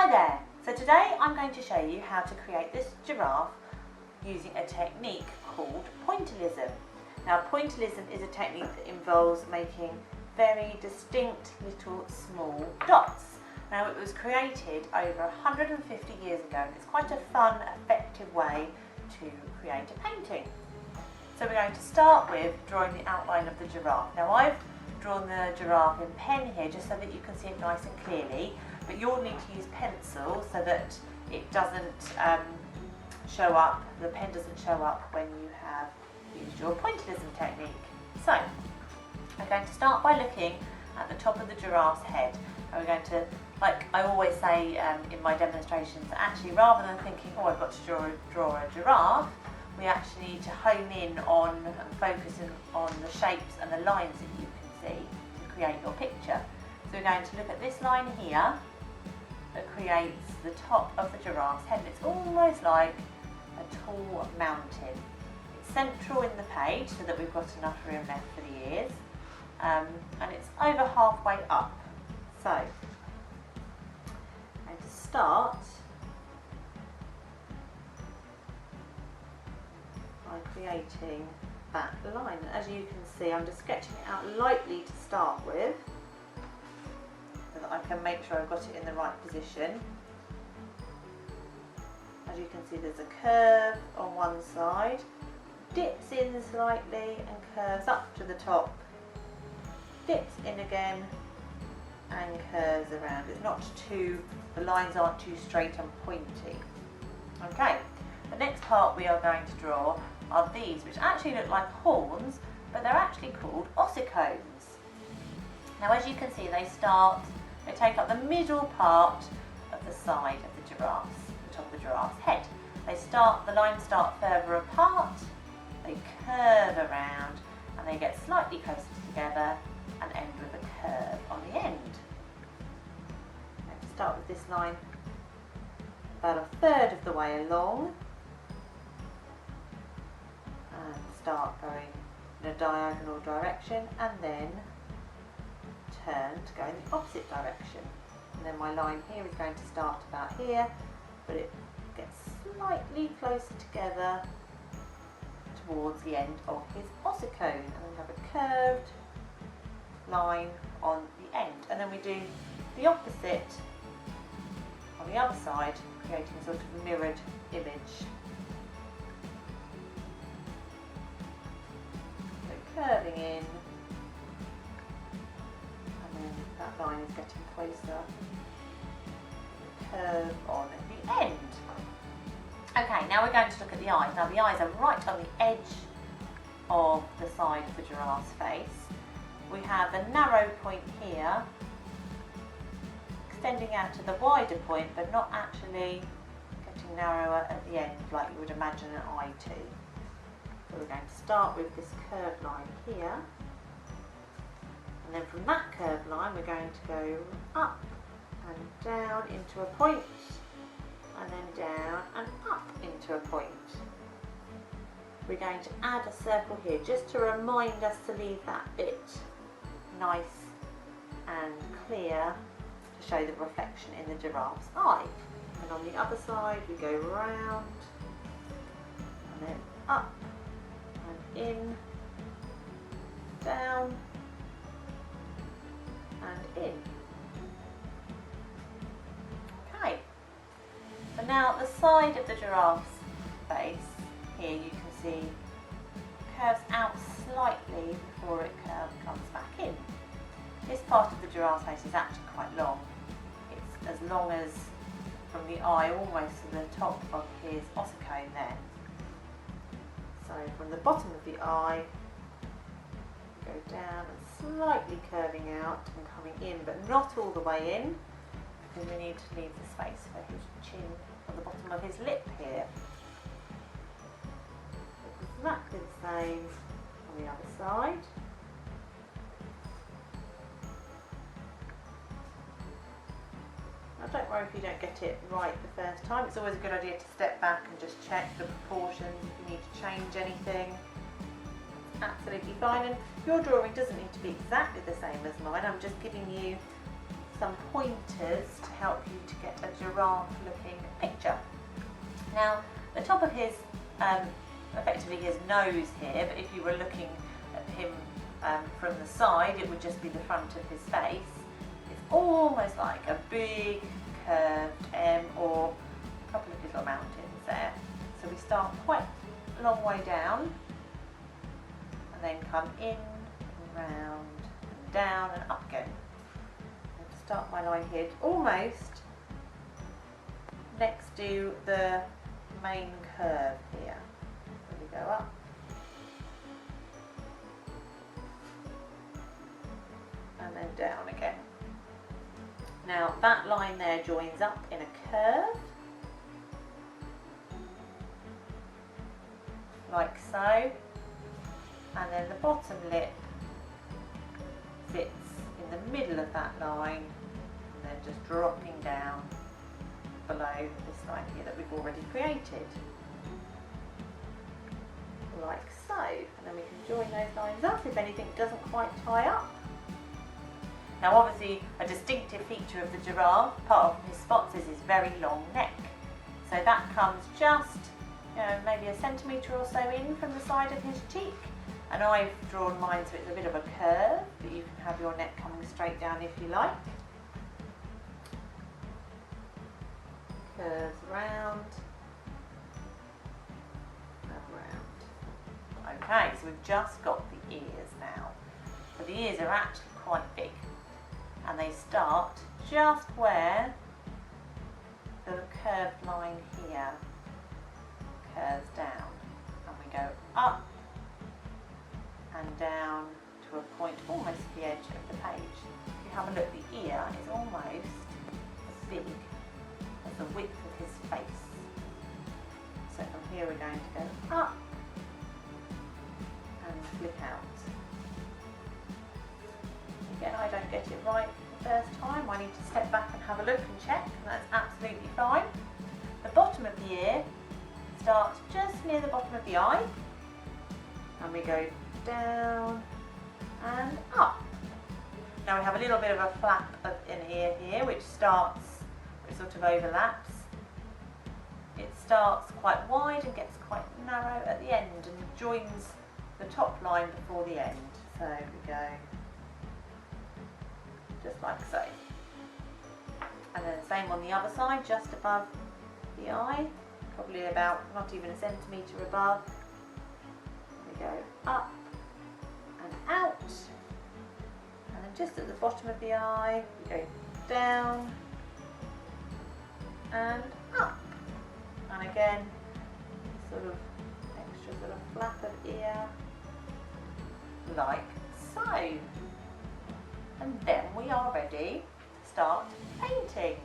Hi there! So today I'm going to show you how to create this giraffe using a technique called pointillism. Now pointillism is a technique that involves making very distinct little small dots. Now it was created over 150 years ago and it's quite a fun, effective way to create a painting. So we're going to start with drawing the outline of the giraffe. Now I've drawn the giraffe in pen here just so that you can see it nice and clearly, but you'll need to use pencil so that it doesn't show up, the pen doesn't show up when you have used your pointillism technique. So we're going to start by looking at the top of the giraffe's head. And we're going to, like I always say in my demonstrations, actually rather than thinking, oh I've got to draw a giraffe, we actually need to home in on and focus on the shapes and the lines that you can see to create your picture. So we're going to look at this line here that creates the top of the giraffe's head. It's almost like a tall mountain. It's central in the page so that we've got enough room left for the ears, and it's over halfway up. So I'm going to start by creating that line. As you can see, I'm just sketching it out lightly to start with so that I can make sure I've got it in the right position. As you can see, there's a curve on one side, dips in slightly and curves up to the top, dips in again and curves around. It's not too, the lines aren't too straight and pointy. Okay, the next part we are going to draw are these, which actually look like horns, but they're actually called ossicones. Now as you can see, they take up the middle part of the side of the giraffe's, the top of the giraffe's head. The lines start further apart, they curve around, and they get slightly closer together and end with a curve on the end. Let's start with this line about a third of the way along. And start going in a diagonal direction and then turn to go in the opposite direction. And then my line here is going to start about here, but it gets slightly closer together towards the end of his ossicone. And then we have a curved line on the end. And then we do the opposite on the other side, creating a sort of mirrored image. Curving in, and then that line is getting closer. Curve on the end. Okay, now we're going to look at the eyes. Now the eyes are right on the edge of the side of the giraffe's face. We have the narrow point here, extending out to the wider point, but not actually getting narrower at the end like you would imagine an eye to. So we're going to start with this curved line here, and then from that curved line we're going to go up and down into a point, and then down and up into a point. We're going to add a circle here just to remind us to leave that bit nice and clear to show the reflection in the giraffe's eye. And on the other side we go round and then up, in, down and in. Okay, so now the side of the giraffe's face here you can see curves out slightly before it comes back in. This part of the giraffe's face is actually quite long. It's as long as from the eye almost to the top of his ossicone there. So from the bottom of the eye, go down and slightly curving out and coming in, but not all the way in, because we need to leave the space for his chin at the bottom of his lip here. Exactly the same on the other side. Now don't worry if you don't get it right the first time. It's always a good idea to step back and just check the proportions if you need to change anything. It's absolutely fine, and your drawing doesn't need to be exactly the same as mine. I'm just giving you some pointers to help you to get a giraffe looking picture. Now the top of his, effectively his nose here, but if you were looking at him from the side it would just be the front of his face. It's almost like a big curved M or a couple of little mountains there. So we start quite a long way down and then come in and round and down and up again. I'll start my line here almost next to the main curve here. So we go up and then down again. Now that line there joins up in a curve, like so, and then the bottom lip sits in the middle of that line and then just dropping down below this line here that we've already created, like so, and then we can join those lines up if anything doesn't quite tie up. Now obviously a distinctive feature of the giraffe, apart from his spots, is his very long neck. So that comes just maybe a centimetre or so in from the side of his cheek. And I've drawn mine so it's a bit of a curve, but you can have your neck coming straight down if you like. Curves round and round. Okay, so we've just got the ears now. So the ears are actually quite big. And they start just where the curved line here curves down, and we go up and down to a point almost at the edge of the page. If you have a look, the ear is almost as big as the width of his face. So from here we're going to go up and flip out. Again, I don't get it right the first time. I need to step back and have a look and check, and that's absolutely fine. The bottom of the ear starts just near the bottom of the eye, and we go down and up. Now we have a little bit of a flap of an ear here, which sort of overlaps. It starts quite wide and gets quite narrow at the end and joins the top line before the end. So we go just like so. And then the same on the other side, just above the eye, probably about not even a centimetre above. We go up and out, and then just at the bottom of the eye, we go down and up. And again, sort of extra sort of flap of ear, like so. And then we are ready to start painting.